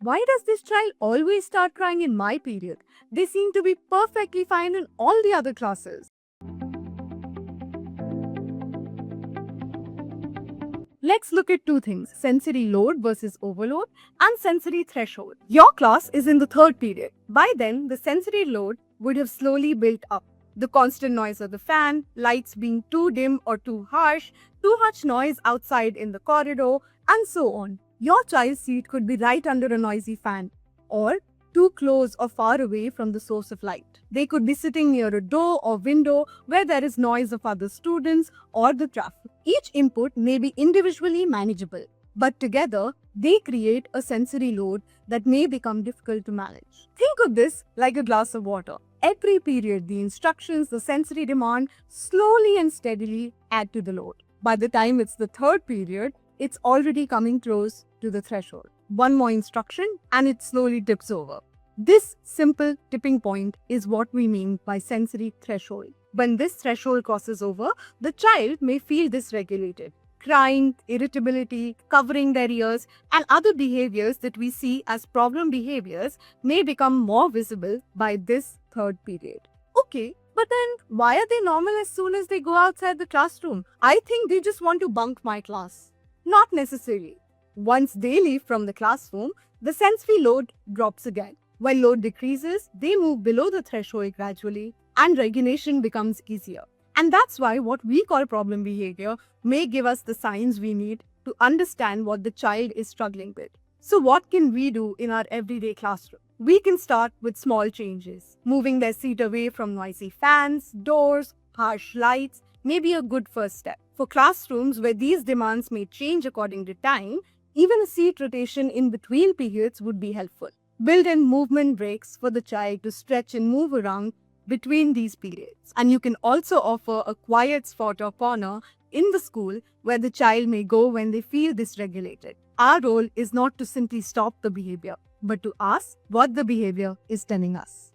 Why does this child always start crying in my period? They seem to be perfectly fine in all the other classes. Let's look at two things: sensory load versus overload and sensory threshold. Your class is in the third period. By then, the sensory load would have slowly built up. The constant noise of the fan, lights being too dim or too harsh, too much noise outside in the corridor, and so on. Your child's seat could be right under a noisy fan, or too close or far away from the source of light. They could be sitting near a door or window where there is noise of other students or the traffic. Each input may be individually manageable, but together they create a sensory load that may become difficult to manage. Think of this like a glass of water. Every period, the instructions, the sensory demand slowly and steadily add to the load. By the time it's the third period, it's already coming close to the threshold. One more instruction and it slowly tips over. This simple tipping point is what we mean by sensory threshold. When this threshold crosses over, the child may feel dysregulated. Crying, irritability, covering their ears, and other behaviors that we see as problem behaviors may become more visible by this third period. Okay, but then why are they normal as soon as they go outside the classroom? I think they just want to bunk my class. Not necessarily. Once they leave from the classroom, the sensory load drops again. When load decreases, they move below the threshold gradually and regulation becomes easier. And that's why what we call problem behavior may give us the signs we need to understand what the child is struggling with. So what can we do in our everyday classroom? We can start with small changes. Moving their seat away from noisy fans, doors, harsh lights may be a good first step. For classrooms where these demands may change according to time, even a seat rotation in between periods would be helpful. Build in movement breaks for the child to stretch and move around between these periods. And you can also offer a quiet spot or corner in the school where the child may go when they feel dysregulated. Our role is not to simply stop the behavior, but to ask what the behavior is telling us.